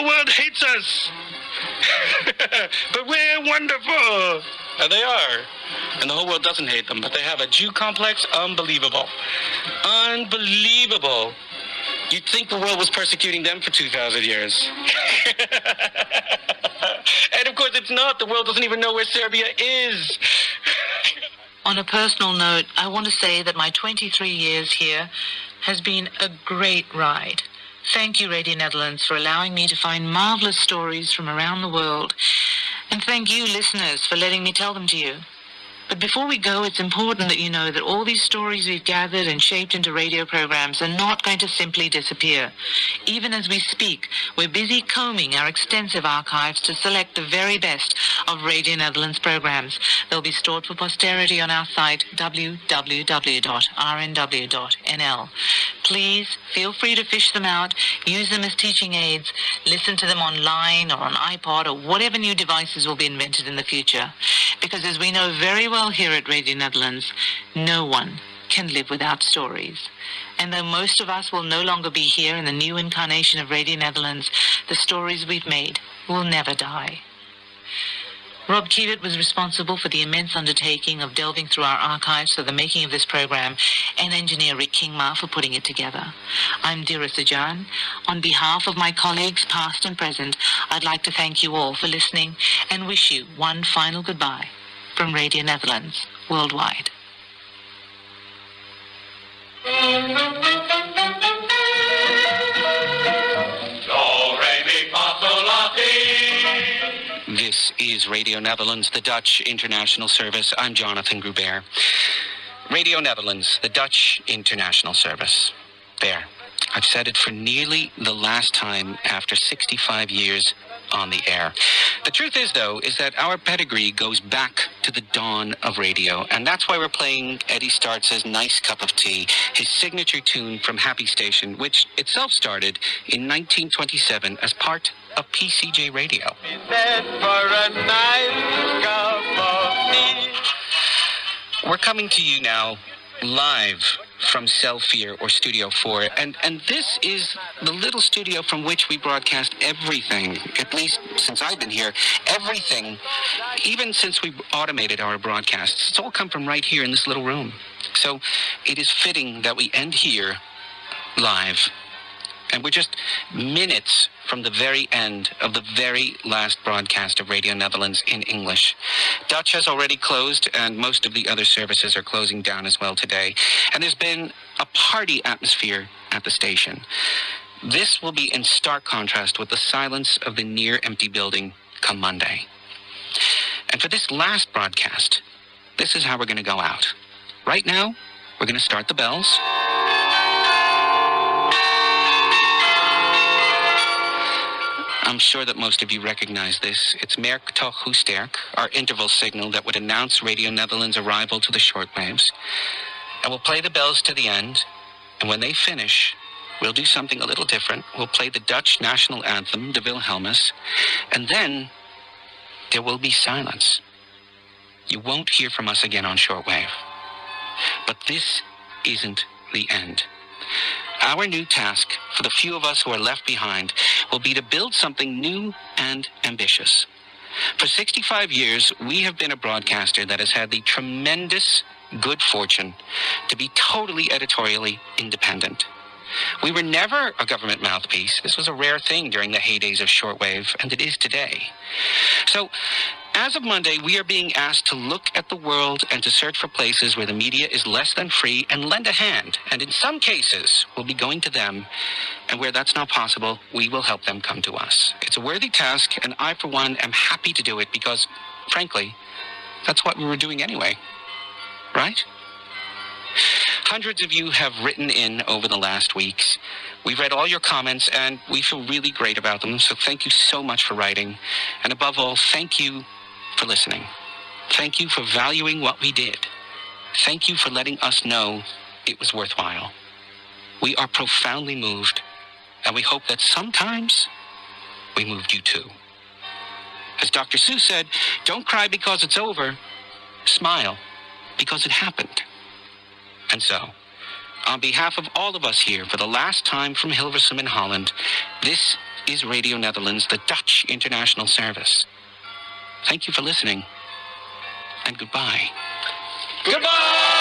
whole world hates us. But we're wonderful. They are. And the whole world doesn't hate them, but they have a Jew complex. Unbelievable. Unbelievable. You'd think the world was persecuting them for 2,000 years. And of course it's not. The world doesn't even know where Serbia is. On a personal note, I want to say that my 23 years here has been a great ride. Thank you, Radio Netherlands, for allowing me to find marvelous stories from around the world. And thank you, listeners, for letting me tell them to you. But before we go, it's important that you know that all these stories we've gathered and shaped into radio programs are not going to simply disappear. Even as we speak, we're busy combing our extensive archives to select the very best of Radio Netherlands programs. They'll be stored for posterity on our site, www.rnw.nl. Please feel free to fish them out, use them as teaching aids, listen to them online or on iPod or whatever new devices will be invented in the future. Because as we know very well here at Radio Netherlands, no one can live without stories. And though most of us will no longer be here in the new incarnation of Radio Netherlands, the stories we've made will never die. Rob Kiewit was responsible for the immense undertaking of delving through our archives for the making of this program, and engineer Rick Kingma for putting it together. I'm Dira Sajan. On behalf of my colleagues, past and present, I'd like to thank you all for listening and wish you one final goodbye from Radio Netherlands worldwide. This is Radio Netherlands, the Dutch International Service. I'm Jonathan Gruber. Radio Netherlands, the Dutch International Service. There. I've said it for nearly the last time after 65 years on the air. The truth is, though, is that our pedigree goes back to the dawn of radio, and that's why we're playing Eddie Startz's Nice Cup of Tea, his signature tune from Happy Station, which itself started in 1927 as part of PCJ Radio. We're coming to you now live from Selfier or Studio 4, and this is the little studio from which we broadcast everything, at least since I've been here, everything, even since we automated our broadcasts. It's all come from right here in this little room. So it is fitting that we end here live. And we're just minutes from the very end of the very last broadcast of Radio Netherlands in English. Dutch has already closed, and most of the other services are closing down as well today. And there's been a party atmosphere at the station. This will be in stark contrast with the silence of the near-empty building come Monday. And for this last broadcast, this is how we're going to go out. Right now, we're going to start the bells. I'm sure that most of you recognize this. It's Merk toch hoe sterk, our interval signal that would announce Radio Netherlands' arrival to the shortwaves. And we'll play the bells to the end, and when they finish, we'll do something a little different. We'll play the Dutch national anthem, the Wilhelmus, and then there will be silence. You won't hear from us again on shortwave. But this isn't the end. Our new task, for the few of us who are left behind, will be to build something new and ambitious. For 65 years, we have been a broadcaster that has had the tremendous good fortune to be totally editorially independent. We were never a government mouthpiece. This was a rare thing during the heydays of shortwave, and it is today. So, as of Monday, we are being asked to look at the world and to search for places where the media is less than free and lend a hand. And in some cases, we'll be going to them. And where that's not possible, we will help them come to us. It's a worthy task, and I, for one, am happy to do it because, frankly, that's what we were doing anyway. Right? Hundreds of you have written in over the last weeks. We've read all your comments, and we feel really great about them. So thank you so much for writing. And above all, thank you for listening. Thank you for valuing what we did. Thank you for letting us know it was worthwhile. We are profoundly moved, and we hope that sometimes we moved you too. As Dr. Seuss said, don't cry because it's over. Smile because it happened. And so, on behalf of all of us here, for the last time from Hilversum in Holland, this is Radio Netherlands, the Dutch international service. Thank you for listening, and goodbye. Goodbye!